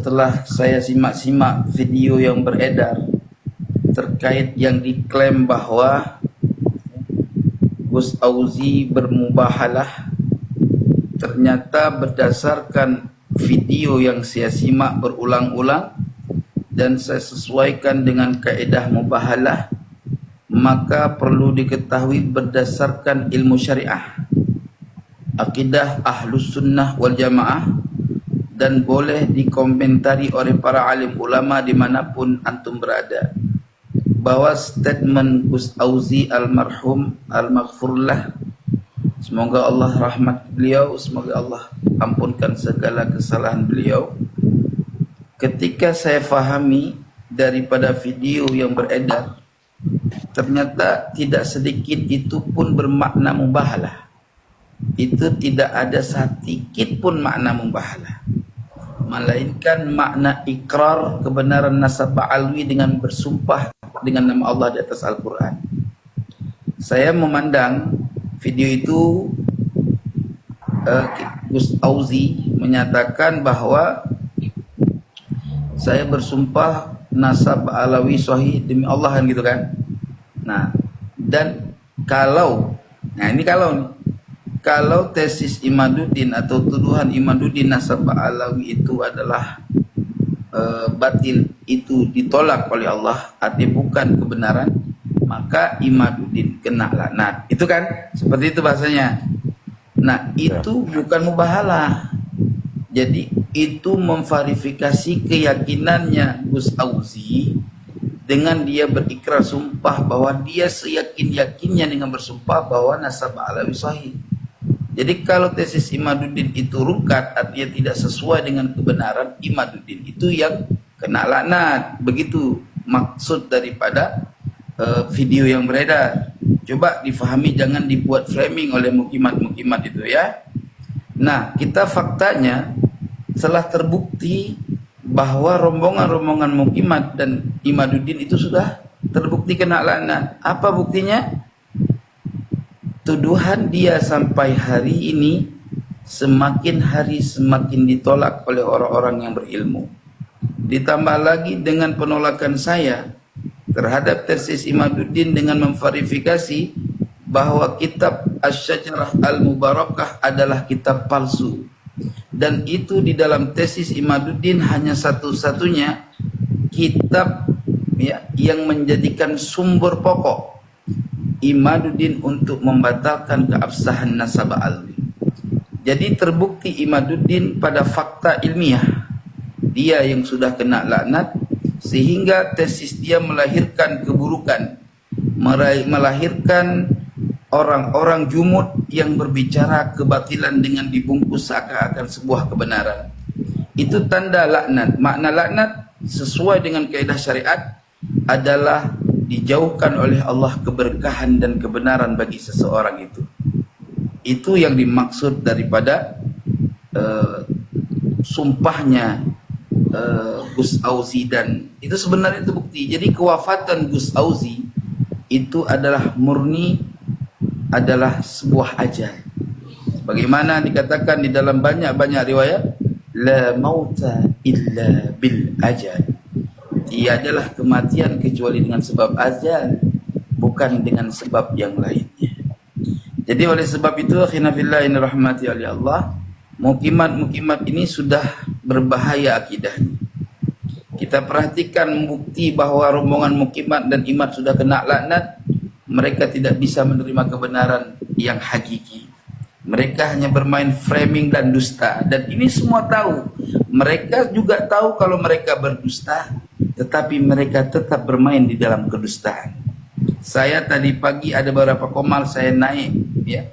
setelah saya simak-simak video yang beredar terkait yang diklaim bahwa Gus Auzi bermubahalah, ternyata berdasarkan video yang saya simak berulang-ulang dan saya sesuaikan dengan kaedah mubahalah, maka perlu diketahui berdasarkan ilmu syariah, akidah Ahlus Sunnah wal Jamaah, dan boleh dikomentari oleh para alim ulama dimanapun antum berada, bahwa statement Gus Auzi almarhum al-maghfurlah, semoga Allah rahmat beliau, semoga Allah ampunkan segala kesalahan beliau, ketika saya fahami daripada video yang beredar, ternyata tidak sedikit itu pun bermakna mubahalah. Itu tidak ada sedikit pun makna mubahalah, melainkan makna ikrar kebenaran nasab alwi dengan bersumpah dengan nama Allah di atas Al-Quran. Saya memandang video itu, Gus Auzi menyatakan bahwa saya bersumpah nasab alawi sahih demi Allah, kan gitu kan. Nah, dan kalau tesis Imaduddin atau tuduhan Imaduddin nasab alawi itu adalah batil, itu ditolak oleh Allah, artinya bukan kebenaran, maka Imaduddin kena laknat. Itu kan seperti itu bahasanya. Nah, itu bukan mubahalah. Jadi itu memverifikasi keyakinannya Gus Auzi dengan dia berikrar sumpah bahwa dia seyakin-yakinnya dengan bersumpah bahwa nasab alawi sahih. Jadi kalau tesis Imaduddin itu rungkat, artinya tidak sesuai dengan kebenaran, Imaduddin itu yang kena laknat. Begitu maksud daripada video yang beredar. Coba difahami, jangan dibuat framing oleh mukimat-mukimat itu ya. Nah, kita faktanya telah terbukti bahwa rombongan-rombongan mukimat dan Imaduddin itu sudah terbukti kena laknat. Apa buktinya? Tuduhan dia sampai hari ini semakin hari semakin ditolak oleh orang-orang yang berilmu. Ditambah lagi dengan penolakan saya terhadap tesis Imaduddin dengan memverifikasi bahwa kitab Asy-Syajarah Al-Mubarakah adalah kitab palsu. Dan itu di dalam tesis Imaduddin hanya satu-satunya kitab ya, yang menjadikan sumber pokok Imaduddin untuk membatalkan keabsahan nasab alwi. Jadi terbukti Imaduddin pada fakta ilmiah dia yang sudah kena laknat, sehingga tesis dia melahirkan keburukan, melahirkan orang-orang jumud yang berbicara kebatilan dengan dibungkus seakan-akan sebuah kebenaran. Itu tanda laknat. Makna laknat sesuai dengan kaidah syariat adalah dijauhkan oleh Allah keberkahan dan kebenaran bagi seseorang itu. Itu yang dimaksud daripada sumpahnya Gus Auzi, dan itu sebenarnya itu bukti. Jadi kewafatan Gus Auzi itu adalah murni adalah sebuah ajal. Bagaimana dikatakan di dalam banyak-banyak riwayat, la mauta illa bil ajal. Ia adalah kematian kecuali dengan sebab ajal, bukan dengan sebab yang lainnya. Jadi oleh sebab itu, akhina fillah in rahmati oleh Allah, mukimat-mukimat ini sudah berbahaya akidahnya. Kita perhatikan bukti bahwa rombongan mukimat dan imat sudah kena laknat. Mereka tidak bisa menerima kebenaran yang hakiki. Mereka hanya bermain framing dan dusta. Dan ini semua tahu. Mereka juga tahu kalau mereka berdusta, tetapi mereka tetap bermain di dalam kedustaan. Saya tadi pagi ada beberapa komal saya naik, ya.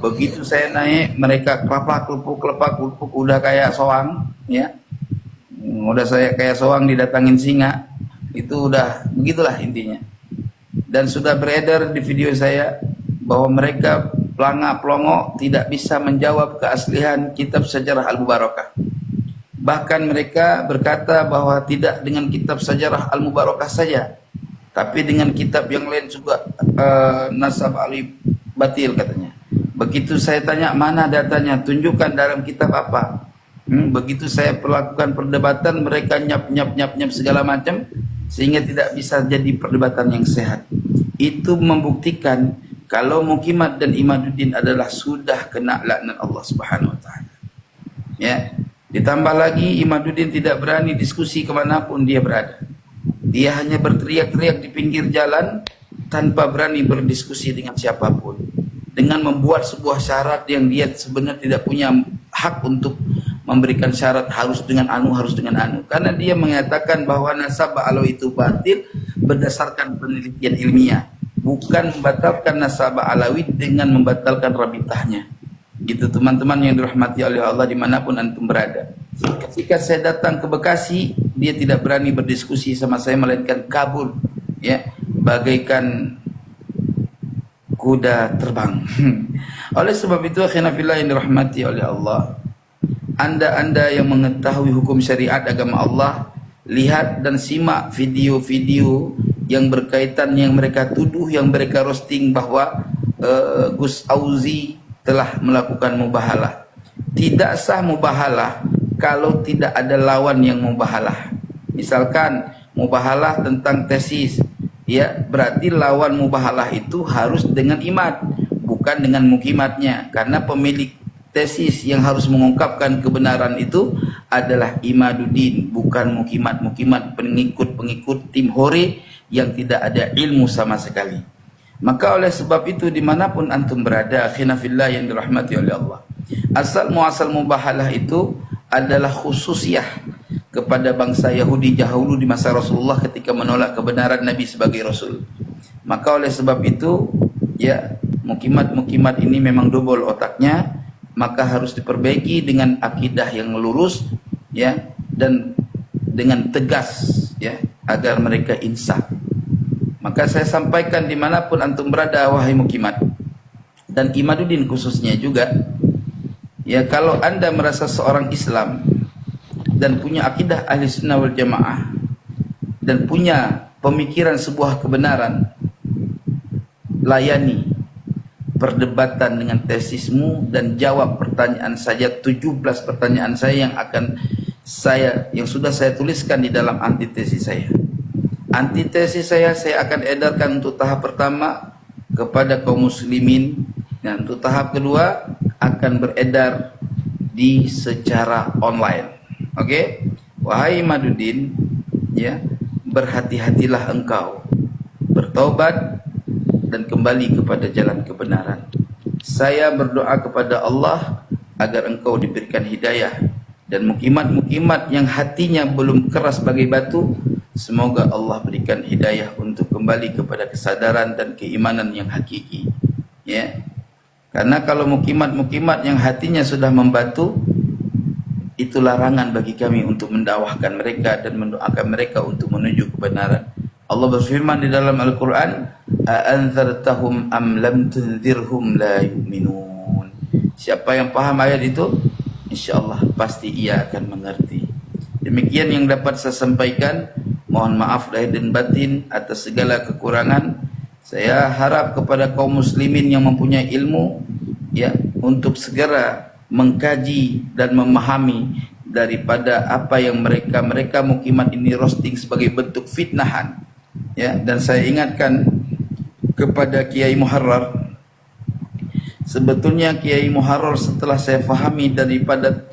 Begitu saya naik, mereka kelepak kelupuk udah kayak soang, ya. Udah saya kayak soang didatangin singa. Itu udah begitulah intinya. Dan sudah beredar di video saya bahwa mereka pelangak-pelongo tidak bisa menjawab keaslian kitab Sejarah Al-Mubarakah. Bahkan mereka berkata bahwa tidak dengan kitab Sejarah Al-Mubarakah saja, tapi dengan kitab yang lain juga nasab alwi batil katanya. Begitu saya tanya mana datanya, tunjukkan dalam kitab apa. Begitu saya perlakukan perdebatan, mereka nyap segala macam, sehingga tidak bisa jadi perdebatan yang sehat. Itu membuktikan kalau Muqimat dan Imaduddin adalah sudah kena laknat Allah Subhanahu Wa Taala. Ya, ditambah lagi Imaduddin tidak berani diskusi kemanapun dia berada. Dia hanya berteriak-teriak di pinggir jalan tanpa berani berdiskusi dengan siapapun, dengan membuat sebuah syarat yang dia sebenarnya tidak punya hak untuk memberikan syarat harus dengan anu, karena dia mengatakan bahwa nasab alawi itu batil berdasarkan penelitian ilmiah, bukan membatalkan nasab alawi dengan membatalkan rabitahnya. Gitu teman-teman yang dirahmati oleh Allah dimanapun antum berada. Ketika saya datang ke Bekasi, dia tidak berani berdiskusi sama saya, melainkan kabur, ya, bagaikan kuda terbang. Oleh sebab itu, akhina fillah yang dirahmati oleh Allah, anda yang mengetahui hukum syariat agama Allah, lihat dan simak video-video yang berkaitan, yang mereka tuduh, yang mereka roasting bahwa Gus Auzi telah melakukan mubahalah. Tidak sah mubahalah kalau tidak ada lawan yang mubahalah. Misalkan mubahalah tentang tesis, ya berarti lawan mubahalah itu harus dengan imad, bukan dengan mukimatnya, karena pemilik tesis yang harus mengungkapkan kebenaran itu adalah Imaduddin, bukan mukimat pengikut tim Hore yang tidak ada ilmu sama sekali. Maka oleh sebab itu dimanapun antum berada, akhina fillah yang dirahmati oleh Allah, asal muasal mubahalah itu adalah khususiyah kepada bangsa Yahudi dahulu di masa Rasulullah ketika menolak kebenaran Nabi sebagai Rasul. Maka oleh sebab itu, ya, mukimat ini memang dobol otaknya, maka harus diperbaiki dengan akidah yang lurus, ya, dan dengan tegas, ya, agar mereka insaf. Maka saya sampaikan dimanapun antum berada, wahai Muqimat dan Imaduddin khususnya juga, ya, kalau anda merasa seorang Islam dan punya akidah ahli sunnah wal jamaah dan punya pemikiran sebuah kebenaran, layani perdebatan dengan tesismu dan jawab pertanyaan saja, 17 pertanyaan saya yang sudah saya tuliskan di dalam antitesis saya. Antitesis saya akan edarkan untuk tahap pertama kepada kaum muslimin, dan untuk tahap kedua akan beredar di secara online. Oke? Wahai Imaduddin, ya, berhati-hatilah engkau, bertaubat dan kembali kepada jalan kebenaran. Saya berdoa kepada Allah agar engkau diberikan hidayah, dan mukimat yang hatinya belum keras bagai batu, semoga Allah berikan hidayah untuk kembali kepada kesadaran dan keimanan yang hakiki, ya. Karena kalau mukimat yang hatinya sudah membatu, itu larangan bagi kami untuk mendakwahkan mereka dan mendoakan mereka untuk menuju kebenaran. Allah berfirman di dalam Al-Quran, "A'anzartahum am lam tunzirhum la yu'minun." Siapa yang paham ayat itu, insyaallah pasti ia akan mengerti. Demikian yang dapat saya sampaikan. Mohon maaf lahir dan batin atas segala kekurangan. Saya harap kepada kaum muslimin yang mempunyai ilmu, ya, untuk segera mengkaji dan memahami daripada apa yang mereka Muqimat ini roasting sebagai bentuk fitnahan, ya. Dan saya ingatkan kepada Kiai Muharrar, sebetulnya Kiai Muharrar setelah saya fahami daripada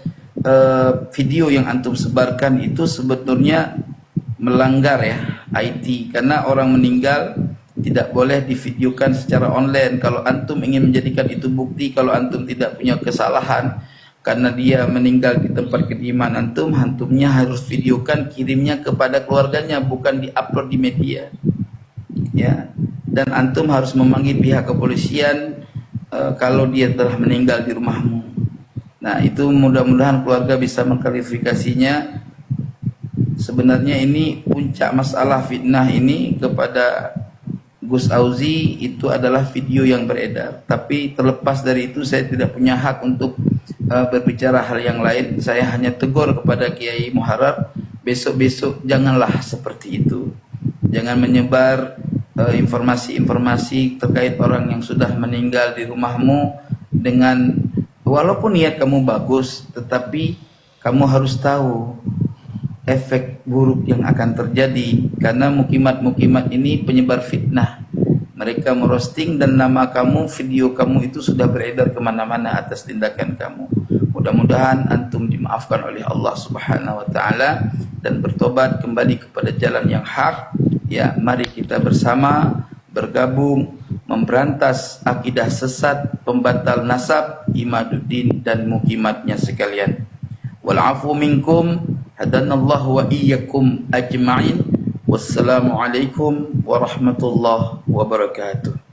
video yang antum sebarkan itu sebetulnya melanggar, ya, IT, karena orang meninggal tidak boleh divideokan secara online. Kalau antum ingin menjadikan itu bukti kalau antum tidak punya kesalahan karena dia meninggal di tempat kediaman antumnya harus videokan, kirimnya kepada keluarganya, bukan diupload di media, ya. Dan antum harus memanggil pihak kepolisian kalau dia telah meninggal di rumahmu. Nah, itu mudah-mudahan keluarga bisa mengklarifikasinya. Sebenarnya ini puncak masalah fitnah ini kepada Gus Auzi itu adalah video yang beredar. Tapi terlepas dari itu saya tidak punya hak untuk berbicara hal yang lain. Saya hanya tegur kepada Kiai Muharrar, besok-besok janganlah seperti itu. Jangan menyebar informasi-informasi terkait orang yang sudah meninggal di rumahmu dengan, walaupun niat kamu bagus, tetapi kamu harus tahu efek buruk yang akan terjadi, karena mukimat-mukimat ini penyebar fitnah. Mereka merosting dan nama kamu, video kamu itu sudah beredar kemana-mana atas tindakan kamu. Mudah-mudahan antum dimaafkan oleh Allah Subhanahu wa taala dan bertobat kembali kepada jalan yang hak. Ya, mari kita bersama bergabung memberantas akidah sesat pembatal nasab Imaduddin dan mukimatnya sekalian. Wal afu minkum, hadanallahu wa iyyakum ajma'in. Wassalamualaikum warahmatullahi wabarakatuh.